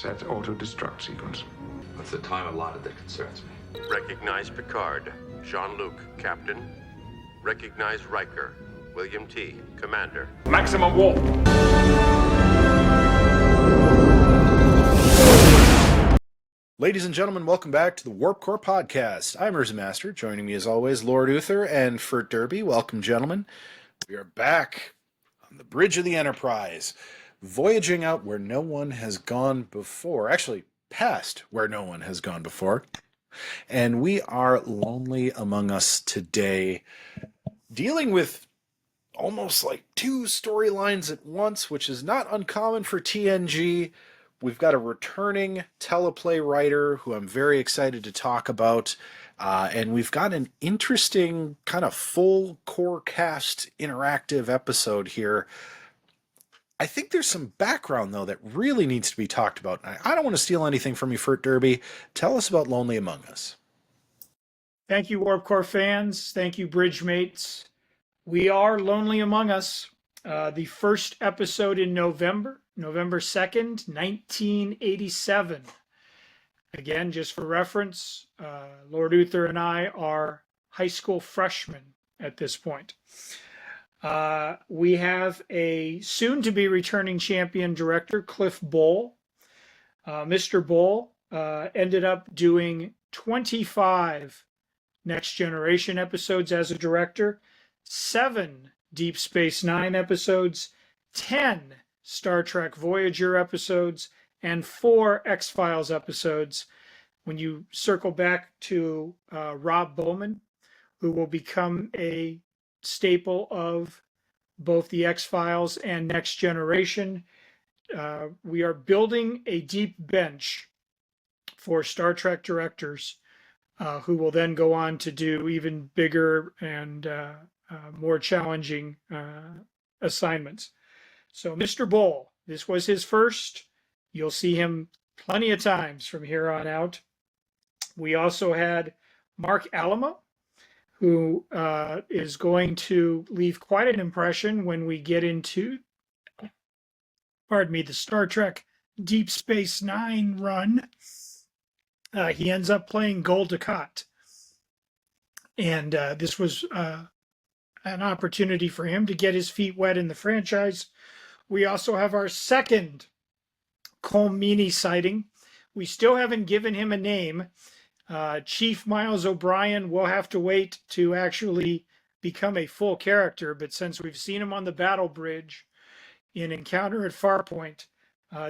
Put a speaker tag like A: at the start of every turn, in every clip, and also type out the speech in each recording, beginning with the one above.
A: set auto-destruct sequence.
B: It's the time allotted that concerns me.
C: Recognize Picard, Jean-Luc, Captain. Recognize Riker, William T., Commander.
D: Maximum warp.
E: Ladies and gentlemen, welcome back to the Warp Core Podcast. I'm UrzaMaster. Joining me as always, Lord Uther and Fert Derby. Welcome, gentlemen. We are back on the bridge of the Enterprise, voyaging out where no one has gone before. Actually, past where no one has gone before. And we are lonely among us today, dealing with almost like two storylines at once, which is not uncommon for TNG. We've got a returning teleplay writer who I'm very excited to talk about. And we've got an interesting kind of full core cast interactive episode here. I think there's some background, though, that really needs to be talked about. I don't want to steal anything from you, Fert Derby. Tell us about Lonely Among Us.
F: Thank you, Warp Core fans. Thank you, Bridge Mates. We are Lonely Among Us. The first episode in November 2nd, 1987. Again, just for reference, Lord Uther and I are high school freshmen at this point. We have a soon-to-be returning champion director, Cliff Bole. Mr. Bole ended up doing 25 Next Generation episodes as a director, 7 Deep Space Nine episodes, 10 Star Trek Voyager episodes, and 4 X-Files episodes. When you circle back to Rob Bowman, who will become a staple of both the X-Files and Next Generation, we are building a deep bench for Star Trek directors who will then go on to do even bigger and more challenging assignments. So Mr. Bole, this was his first. You'll see him plenty of times from here on out. We also had Mark Alamo, who is going to leave quite an impression when we get into, the Star Trek Deep Space Nine run. He ends up playing Gul Dukat. And this was an opportunity for him to get his feet wet in the franchise. We also have our second Colm Meaney sighting. We still haven't given him a name. Chief Miles O'Brien will have to wait to actually become a full character, but since we've seen him on the battle bridge in Encounter at Farpoint,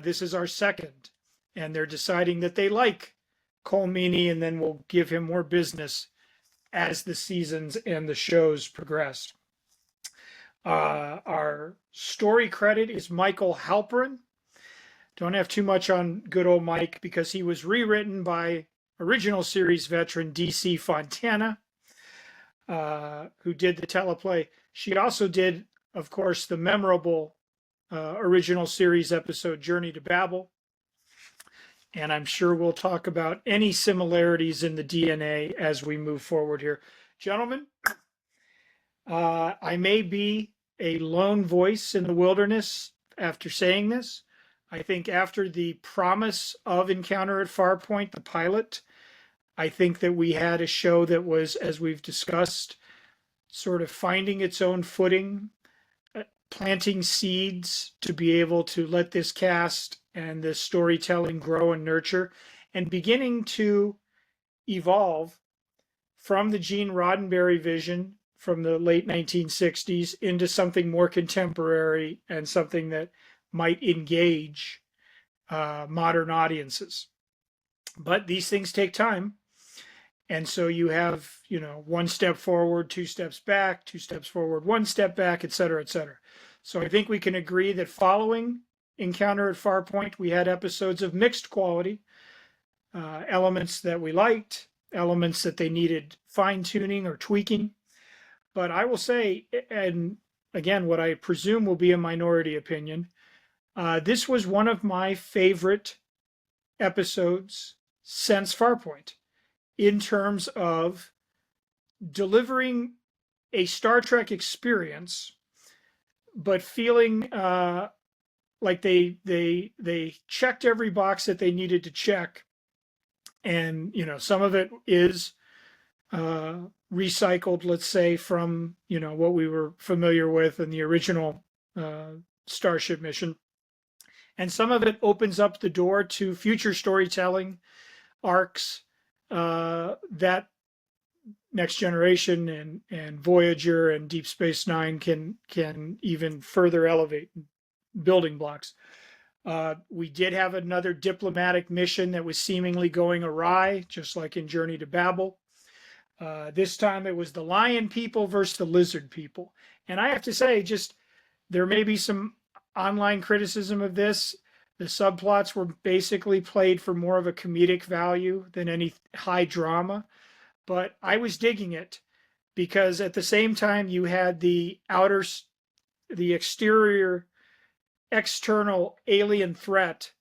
F: this is our second. And they're deciding that they like Colm Meaney, and then we'll give him more business as the seasons and the shows progress. Our story credit is Michael Halperin. Don't have too much on good old Mike because he was rewritten by original series veteran DC Fontana, who did the teleplay. She also did, of course, the memorable original series episode Journey to Babel. And I'm sure we'll talk about any similarities in the DNA as we move forward here. Gentlemen, I may be a lone voice in the wilderness after saying this. I think after the promise of Encounter at Farpoint, the pilot, I think that we had a show that was, as we've discussed, sort of finding its own footing, planting seeds to be able to let this cast and this storytelling grow and nurture, and beginning to evolve from the Gene Roddenberry vision from the late 1960s into something more contemporary and something that might engage modern audiences. But these things take time. And so you have, one step forward, 2 steps back, 2 steps forward, 1 step back, et cetera, et cetera. So I think we can agree that following Encounter at Farpoint, we had episodes of mixed quality, elements that we liked, elements that they needed fine-tuning or tweaking. But I will say, and again, what I presume will be a minority opinion, this was one of my favorite episodes since Farpoint in terms of delivering a Star Trek experience, but feeling like they checked every box that they needed to check. And, some of it is recycled, let's say, from, what we were familiar with in the original Starship mission. And some of it opens up the door to future storytelling arcs that Next Generation and Voyager and Deep Space Nine can even further elevate, building blocks. We did have another diplomatic mission that was seemingly going awry, just like in Journey to Babel. This time it was the lion people versus the lizard people. And I have to say, there may be some online criticism of this. The subplots were basically played for more of a comedic value than any high drama. But I was digging it because at the same time you had the exterior, external alien threat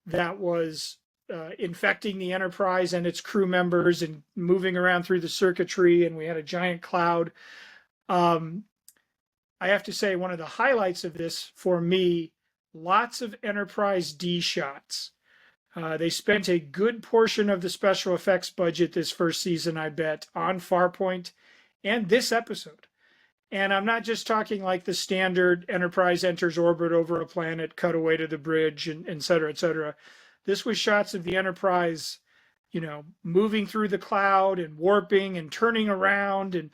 F: that was infecting the Enterprise and its crew members and moving around through the circuitry, and we had a giant cloud. I have to say, one of the highlights of this for me, lots of Enterprise D shots. They spent a good portion of the special effects budget this first season, I bet, on Farpoint and this episode. And I'm not just talking like the standard Enterprise enters orbit over a planet, cut away to the bridge, and et cetera, et cetera. This was shots of the Enterprise, moving through the cloud and warping and turning around. And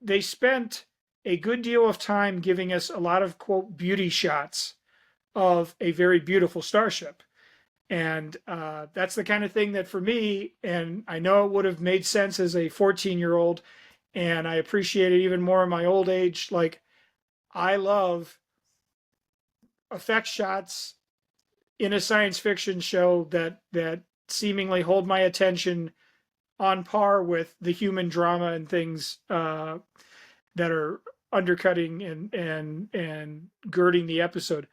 F: they spent a good deal of time giving us a lot of, quote, beauty shots of a very beautiful starship. And that's the kind of thing that for me, and I know it would have made sense as a 14-year-old, and I appreciate it even more in my old age. Like, I love effect shots in a science fiction show that seemingly hold my attention on par with the human drama and things that are undercutting and girding the episode.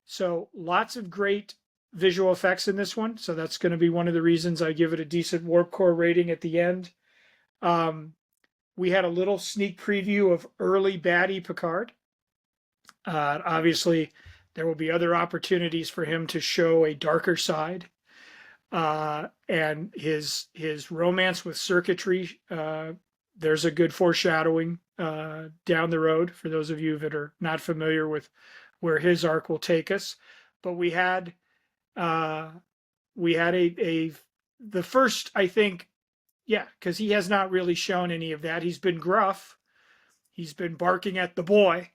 F: So lots of great visual effects in this one. So that's going to be one of the reasons I give it a decent Warp Core rating at the end. We had a little sneak preview of early baddie Picard. Obviously, there will be other opportunities for him to show a darker side. And his romance with circuitry, there's a good foreshadowing down the road for those of you that are not familiar with where his arc will take us. But we had the first, I think, because he has not really shown any of that. He's been gruff. He's been barking at the boy.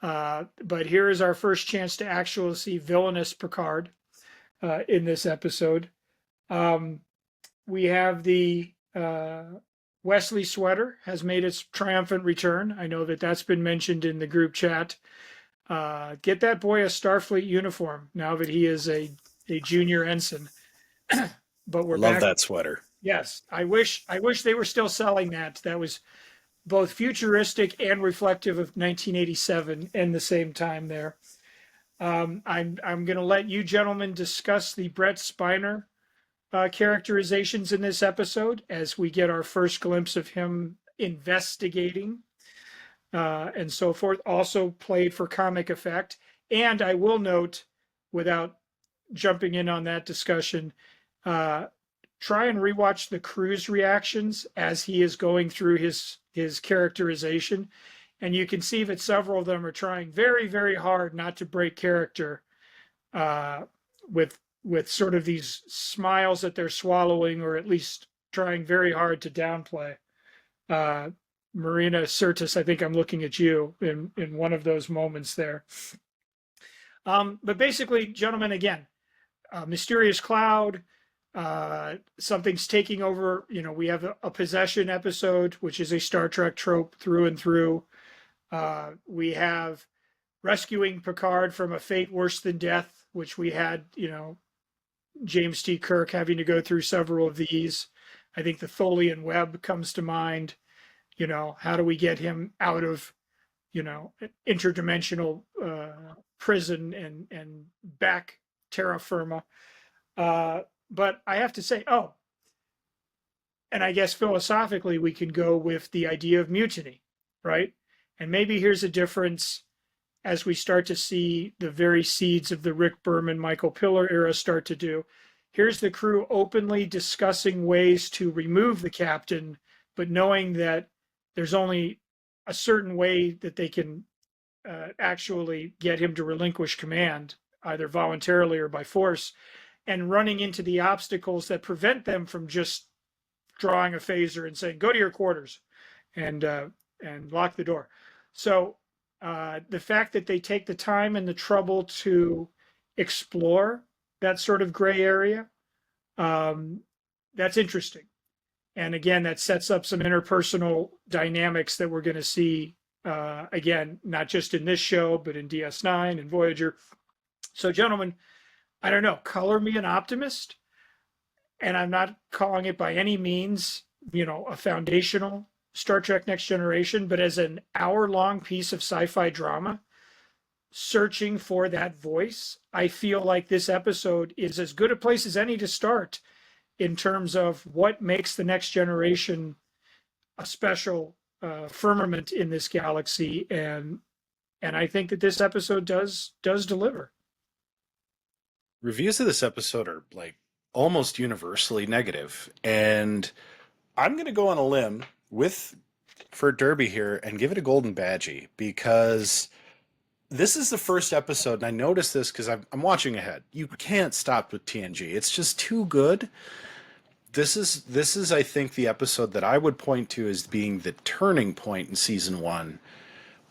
F: But here is our first chance to actually see villainous Picard in this episode. We have the Wesley sweater has made its triumphant return. I know that that's been mentioned in the group chat. Get that boy a Starfleet uniform now that he is a junior ensign. But we're
E: Love
F: back.
E: that sweater.
F: Yes, I wish they were still selling that. That was both futuristic and reflective of 1987 and the same time there. I'm going to let you gentlemen discuss the Brett Spiner characterizations in this episode as we get our first glimpse of him investigating and so forth. Also played for comic effect. And I will note, without jumping in on that discussion, try and rewatch the crew's reactions as he is going through his characterization, and you can see that several of them are trying very, very hard not to break character with sort of these smiles that they're swallowing, or at least trying very hard to downplay. Marina Sirtis, I think I'm looking at you in one of those moments there. But basically, gentlemen, again, mysterious cloud, something's taking over. We have a possession episode, which is a Star Trek trope through and through. We have rescuing Picard from a fate worse than death, which we had, James T. Kirk having to go through several of these. I think the Tholian web comes to mind. How do we get him out of, interdimensional prison and back terra firma? But I have to say, and I guess philosophically we can go with the idea of mutiny, right? And maybe here's a difference as we start to see the very seeds of the Rick Berman, Michael Piller era start to do. Here's the crew openly discussing ways to remove the captain, but knowing that there's only a certain way that they can actually get him to relinquish command, either voluntarily or by force, and running into the obstacles that prevent them from just drawing a phaser and saying, go to your quarters and lock the door. So the fact that they take the time and the trouble to explore that sort of gray area, that's interesting. And again, that sets up some interpersonal dynamics that we're going to see, again, not just in this show, but in DS9 and Voyager. So, gentlemen, I don't know, color me an optimist. And I'm not calling it by any means, a foundational Star Trek Next Generation, but as an hour-long piece of sci-fi drama, searching for that voice, I feel like this episode is as good a place as any to start in terms of what makes the Next Generation a special firmament in this galaxy, and I think that this episode does deliver.
E: Reviews of this episode are like almost universally negative, and I'm going to go on a limb with Fert Derby here and give it a golden badgie, because this is the first episode, and I noticed this because I'm watching ahead. You can't stop with TNG; it's just too good. This is I think the episode that I would point to as being the turning point in season 1,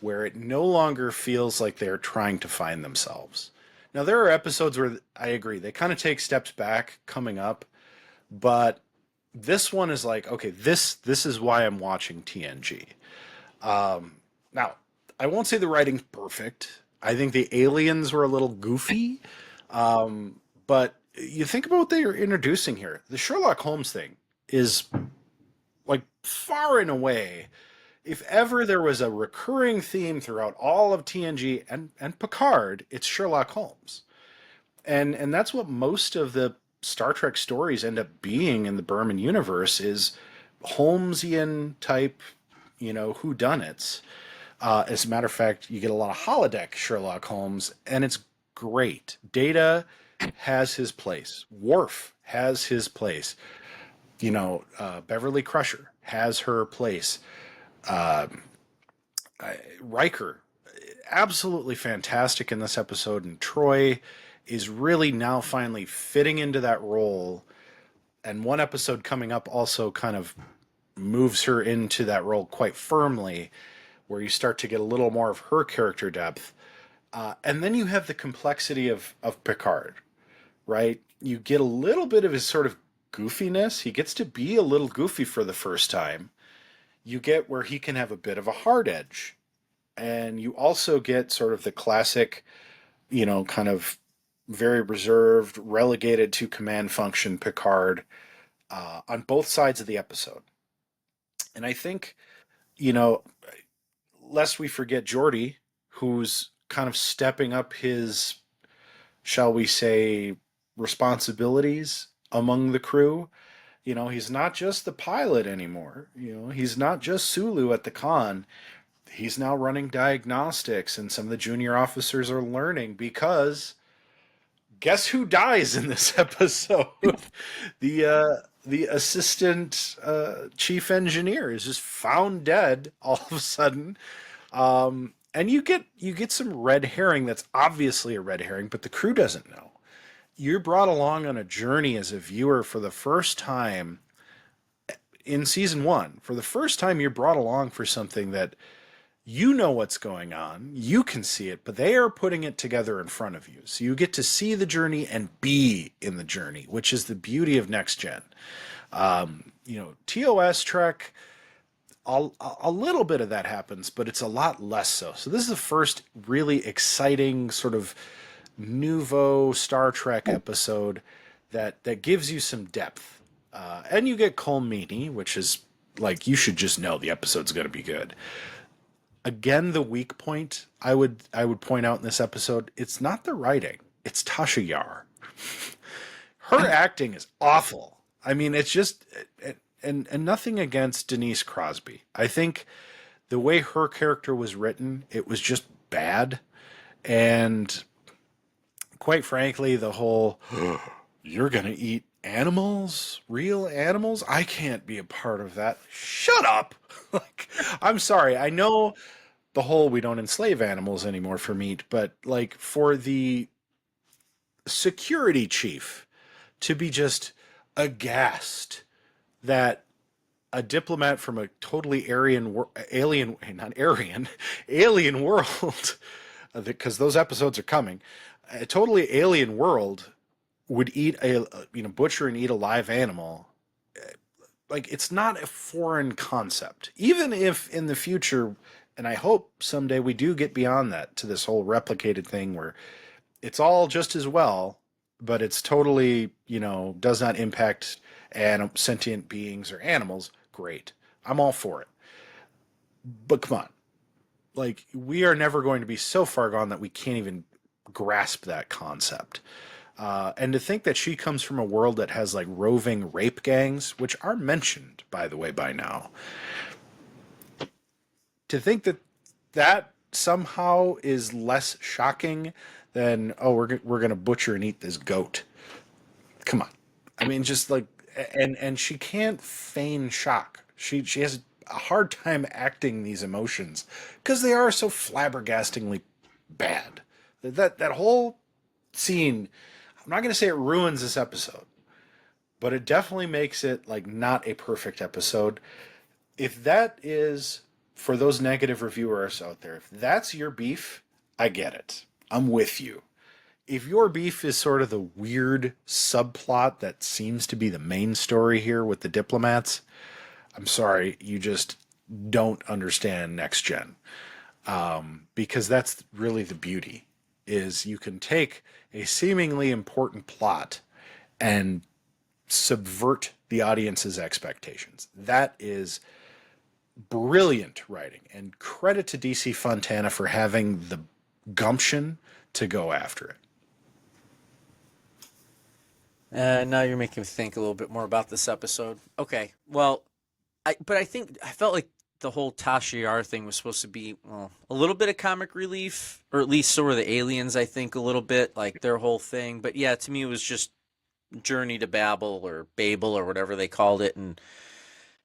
E: where it no longer feels like they're trying to find themselves. Now, there are episodes where I agree, they kind of take steps back coming up, but this one is like, okay, this is why I'm watching TNG. Now, I won't say the writing's perfect. I think the aliens were a little goofy, but you think about what they are introducing here. The Sherlock Holmes thing is like far and away, if ever there was a recurring theme throughout all of TNG and Picard, it's Sherlock Holmes. And that's what most of the Star Trek stories end up being in the Berman universe, is Holmesian type, whodunits. As a matter of fact, you get a lot of holodeck Sherlock Holmes, and it's great. Data has his place. Worf has his place. Beverly Crusher has her place. Riker, absolutely fantastic in this episode, and Troy is really now finally fitting into that role. And one episode coming up also kind of moves her into that role quite firmly, where you start to get a little more of her character depth. And then you have the complexity of Picard, right? You get a little bit of his sort of goofiness. He gets to be a little goofy for the first time. You get where he can have a bit of a hard edge. And you also get sort of the classic, kind of very reserved, relegated to command function Picard on both sides of the episode. And I think, lest we forget Geordi, who's kind of stepping up his, shall we say, responsibilities among the crew. He's not just the pilot anymore. He's not just Sulu at the con. He's now running diagnostics, and some of the junior officers are learning, because guess who dies in this episode? The assistant chief engineer is just found dead all of a sudden. And you get some red herring that's obviously a red herring, but the crew doesn't know. You're brought along on a journey as a viewer for the first time in season 1. For the first time, you're brought along for something that you know what's going on. You can see it, but they are putting it together in front of you. So you get to see the journey and be in the journey, which is the beauty of Next Gen. TOS Trek, a little bit of that happens, but it's a lot less so. So this is the first really exciting sort of nouveau Star Trek episode that gives you some depth. And you get Colm Meaney, which is like, you should just know the episode's going to be good. Again, the weak point I would point out in this episode, it's not the writing, it's Tasha Yar. Her acting is awful. I mean, it's just, and nothing against Denise Crosby. I think the way her character was written, it was just bad. And quite frankly, the whole, you're going to eat animals, real animals? I can't be a part of that. Shut up. Like, I'm sorry. I know the whole we don't enslave animals anymore for meat, but like for the security chief to be just aghast that a diplomat from a totally alien world, because those episodes are coming, a totally alien world would eat butcher and eat a live animal. Like, it's not a foreign concept. Even if in the future, and I hope someday we do get beyond that to this whole replicated thing where it's all just as well, but it's totally, does not impact sentient beings or animals. Great. I'm all for it. But come on. Like, we are never going to be so far gone that we can't even grasp that concept. And to think that she comes from a world that has like roving rape gangs, which are mentioned, by the way, by now. To think that that somehow is less shocking than, oh, we're going to butcher and eat this goat. Come on. I mean, just like, and she can't feign shock. She has a hard time acting these emotions because they are so flabbergastingly bad. That whole scene, I'm not going to say it ruins this episode, but it definitely makes it like not a perfect episode. If that is, for those negative reviewers out there, if that's your beef, I get it. I'm with you. If your beef is sort of the weird subplot that seems to be the main story here with the diplomats, I'm sorry, you just don't understand Next Gen. Because that's really the beauty, is you can take a seemingly important plot and subvert the audience's expectations. That is brilliant writing, and credit to DC Fontana for having the gumption to go after it.
D: Now you're making me think a little bit more about this episode. Okay, well, I felt like the whole Tasha Yar thing was supposed to be, well, a little bit of comic relief, or at least so were the aliens, I think, a little bit, like their whole thing. But yeah, to me, it was just Journey to Babel or whatever they called it, and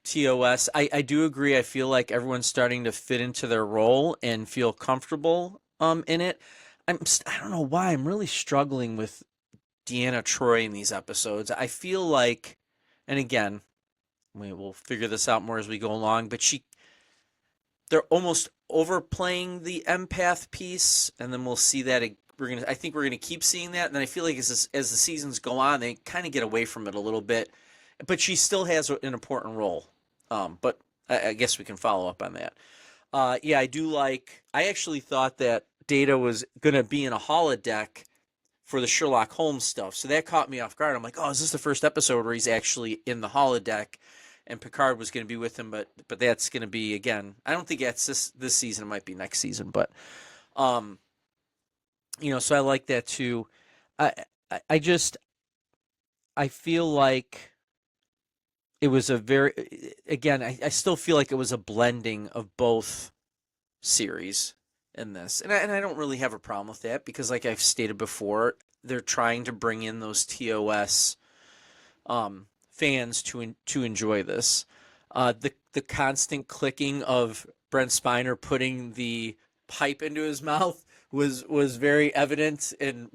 D: TOS. I do agree. I feel like everyone's starting to fit into their role and feel comfortable in it. I don't know why I'm really struggling with Deanna Troi in these episodes. I feel like, and again, we will figure this out more as we go along, but they're almost overplaying the empath piece, and then we'll see that I think we're gonna keep seeing that, and then I feel like as the seasons go on, they kind of get away from it a little bit, but she still has an important role. But I guess we can follow up on that. Yeah, I actually thought that Data was gonna be in a holodeck for the Sherlock Holmes stuff, so that caught me off guard. I'm like, oh, is this the first episode where he's actually in the holodeck? And Picard was going to be with him, but that's going to be, again, I don't think that's this season. It might be next season, but so I like that too. I feel like it was I still feel like it was a blending of both series in this, and I don't really have a problem with that because, like I've stated before, they're trying to bring in those TOS fans to enjoy this. The constant clicking of Brent Spiner putting the pipe into his mouth was very evident, and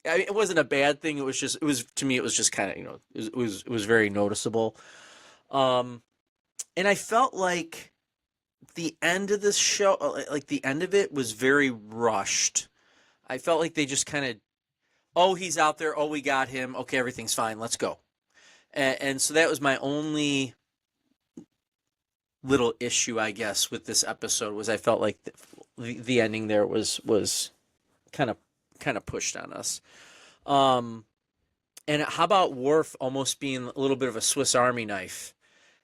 D: it wasn't a bad thing. It was to me it was just kind of, it was very noticeable. And I felt like the end of this show, like the end of it, was very rushed. I felt like they just kind of, oh, he's out there, oh, we got him, okay, everything's fine, let's go. And so that was my only little issue, I guess, with this episode, was I felt like the ending there was kind of pushed on us. And how about Worf almost being a little bit of a Swiss Army knife?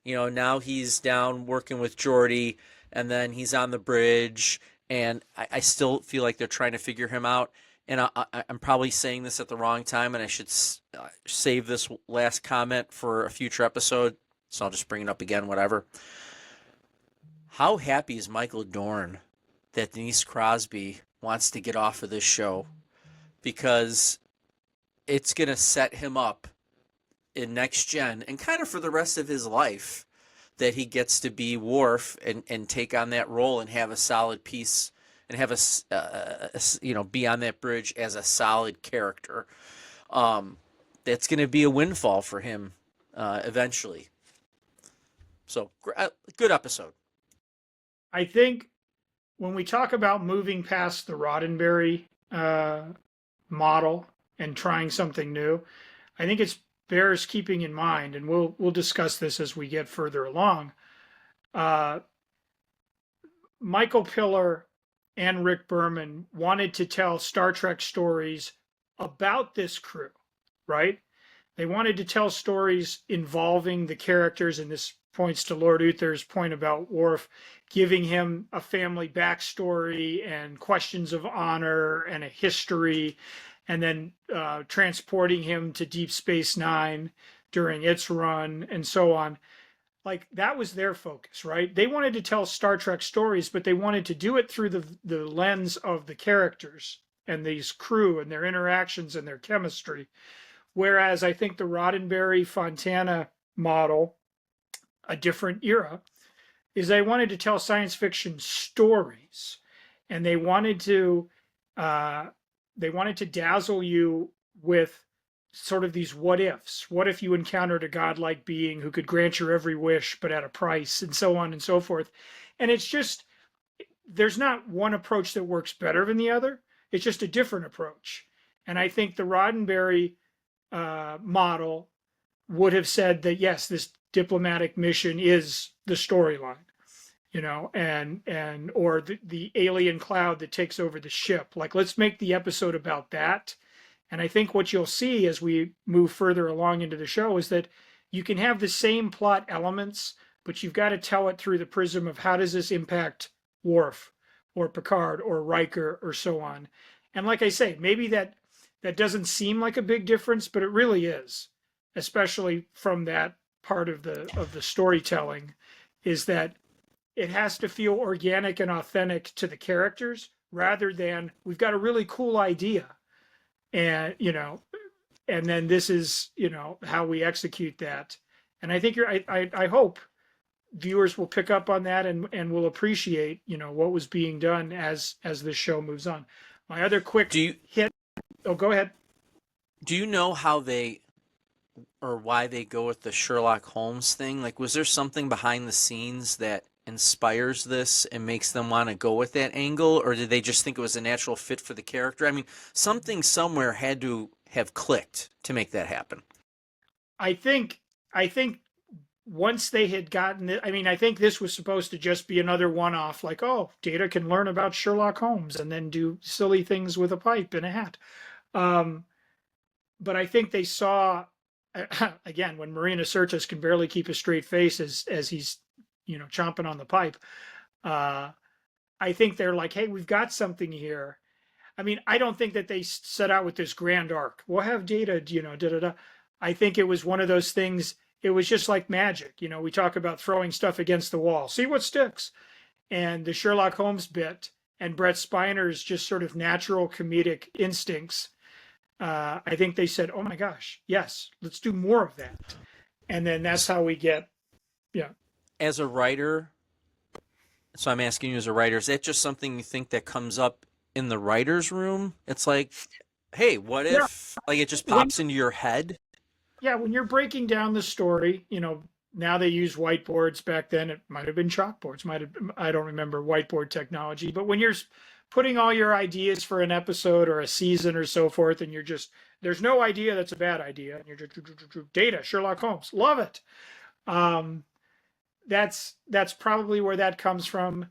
D: Now he's down working with Geordi, and then he's on the bridge, and I still feel like they're trying to figure him out. And I'm probably saying this at the wrong time, and I should save this last comment for a future episode, so I'll just bring it up again, whatever. How happy is Michael Dorn that Denise Crosby wants to get off of this show because it's going to set him up in Next Gen and kind of for the rest of his life that he gets to be Worf and take on that role and have a solid piece and have be on that bridge as a solid character. That's going to be a windfall for him eventually. So good episode.
F: I think when we talk about moving past the Roddenberry model and trying something new, I think it's bears keeping in mind, and we'll discuss this as we get further along. Michael Piller and Rick Berman wanted to tell Star Trek stories about this crew, right? They wanted to tell stories involving the characters, and this points to Lord Uther's point about Worf, giving him a family backstory and questions of honor and a history, and then transporting him to Deep Space Nine during its run and so on. Like, that was their focus, right? They wanted to tell Star Trek stories, but they wanted to do it through the lens of the characters and these crew and their interactions and their chemistry. Whereas I think the Roddenberry Fontana model, a different era, is they wanted to tell science fiction stories, and they wanted to dazzle you with sort of these what ifs. What if you encountered a godlike being who could grant your every wish but at a price, and so on and so forth. And it's just, there's not one approach that works better than the other. It's just a different approach. And I think the Roddenberry model would have said that, yes, this diplomatic mission is the storyline, or the alien cloud that takes over the ship. Like, let's make the episode about that. And I think what you'll see as we move further along into the show is that you can have the same plot elements, but you've got to tell it through the prism of how does this impact Worf or Picard or Riker or so on. And like I say, maybe that doesn't seem like a big difference, but it really is, especially from that part of the storytelling, is that it has to feel organic and authentic to the characters rather than we've got a really cool idea and and then this is how we execute that. And I think I hope viewers will pick up on that and will appreciate what was being done as this show moves on. My other quick hit. Oh, go ahead.
D: Do you know how they or why they go with the Sherlock Holmes thing? Like, was there something behind the scenes that inspires this and makes them want to go with that angle, or did they just think it was a natural fit for the character? I mean, something somewhere had to have clicked to make that happen.
F: I think once they had gotten it, I think this was supposed to just be another one-off, like, oh, Data can learn about Sherlock Holmes and then do silly things with a pipe and a hat. But I think they saw, again, when Marina Sirtis can barely keep a straight face as he's chomping on the pipe, I think they're like, hey, we've got something here. I don't think that they set out with this grand arc. We'll have Data, da-da-da. I think it was one of those things. It was just like magic. We talk about throwing stuff against the wall, see what sticks. And the Sherlock Holmes bit and Brett Spiner's just sort of natural comedic instincts, I think they said, oh my gosh, yes, let's do more of that. And then that's how we get,
D: As a writer, so I'm asking you as a writer, is that just something you think that comes up in the writer's room? It's like, hey, what if, like, it just pops into your head?
F: Yeah, when you're breaking down the story, now they use whiteboards. Back then it might have been chalkboards. I don't remember whiteboard technology. But when you're putting all your ideas for an episode or a season or so forth, and there's no idea that's a bad idea. And you're just Data, Sherlock Holmes, love it. That's probably where that comes from.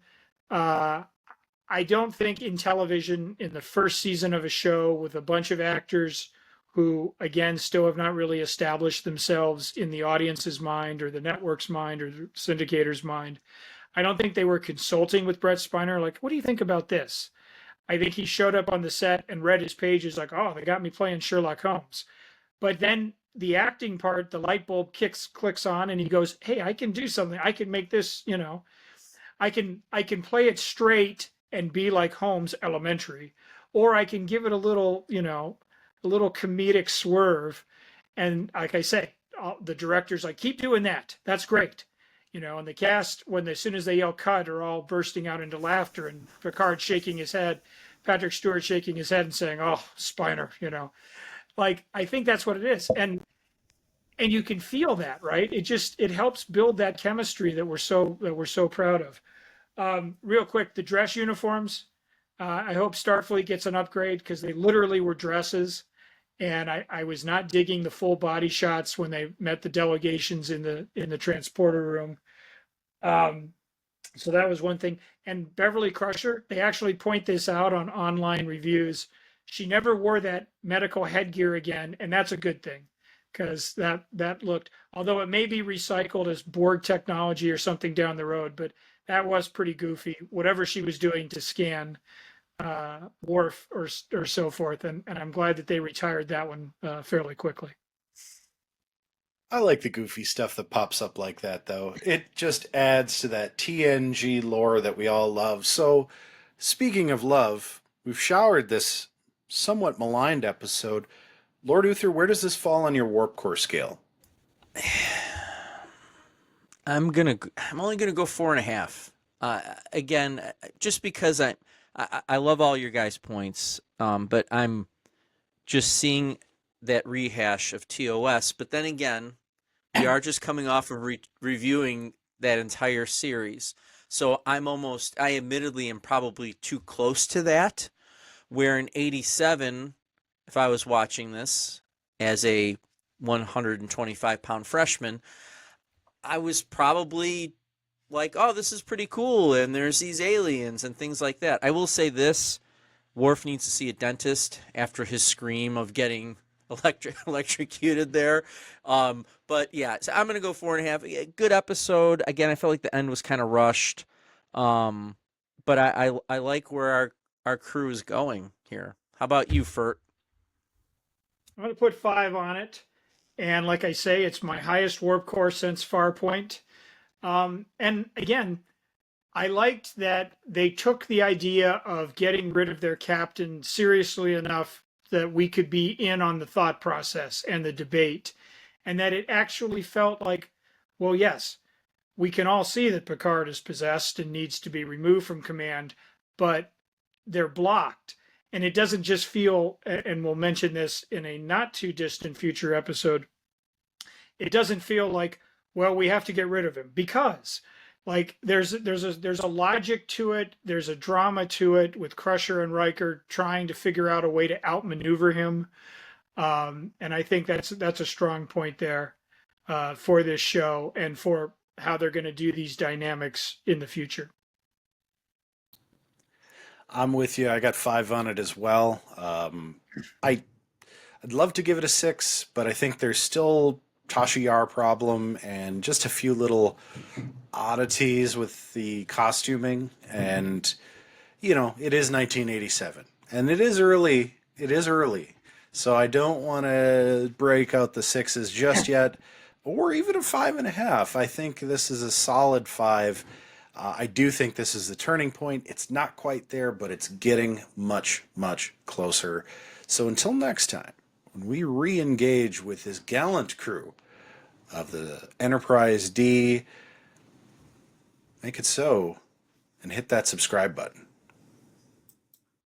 F: I don't think in television, in the first season of a show with a bunch of actors who, again, still have not really established themselves in the audience's mind or the network's mind or the syndicator's mind, I don't think they were consulting with Brett Spiner, like, what do you think about this? I think he showed up on the set and read his pages like, oh, they got me playing Sherlock Holmes. But then the acting part, the light bulb clicks on, and he goes, hey, I can do something. I can make this, I can play it straight and be like Holmes Elementary, or I can give it a little, a little comedic swerve. And like I say, the director's like, keep doing that. That's great. And the cast, as soon as they yell cut, are all bursting out into laughter, and Picard shaking his head, Patrick Stewart shaking his head and saying, "Oh, Spiner," Like, I think that's what it is. And you can feel that, right? It helps build that chemistry that we're so proud of. Real quick, the dress uniforms. I hope Starfleet gets an upgrade, because they literally were dresses, and I was not digging the full body shots when they met the delegations in the transporter room. So that was one thing. And Beverly Crusher, they actually point this out on online reviews. She never wore that medical headgear again, and that's a good thing, because that looked, although it may be recycled as Borg technology or something down the road, but that was pretty goofy, whatever she was doing to scan Worf or so forth. And I'm glad that they retired that one fairly quickly.
E: I like the goofy stuff that pops up like that, though. It just adds to that TNG lore that we all love. So, speaking of love, we've showered this somewhat maligned episode. Lord Uther, where does this fall on your warp core scale?
D: I'm only gonna go 4.5. Again, just because I love all your guys' points, but I'm just seeing that rehash of TOS. But then again, we are just coming off of reviewing that entire series, so I admittedly am probably too close to that. Where in '87, if I was watching this as a 125-pound freshman, I was probably like, oh, this is pretty cool, and there's these aliens and things like that. I will say this, Worf needs to see a dentist after his scream of getting electrocuted there. But yeah, so I'm going to go 4.5. Good episode. Again, I felt like the end was kind of rushed. But I like where our crew is going here. How about you, Fert?
F: I'm going to put 5 on it. And like I say, it's my highest warp core since Farpoint. And again, I liked that they took the idea of getting rid of their captain seriously enough that we could be in on the thought process and the debate, and that it actually felt like, well, yes, we can all see that Picard is possessed and needs to be removed from command, but they're blocked. And it doesn't just feel, and we'll mention this in a not too distant future episode, it doesn't feel like, well, we have to get rid of him, because like there's a logic to it, there's a drama to it, with Crusher and Riker trying to figure out a way to outmaneuver him, and I think that's a strong point there for this show and for how they're going to do these dynamics in the future.
E: I'm with you. I got 5 on it as well. I'd love to give it a 6, but I think there's still Tasha Yar problem and just a few little oddities with the costuming. And, it is 1987. And it is early. So I don't want to break out the 6s just yet, or even a 5.5. I think this is a solid 5. I do think this is the turning point. It's not quite there, but it's getting much, much closer. So until next time, when we re-engage with this gallant crew of the Enterprise D, make it so and hit that subscribe button.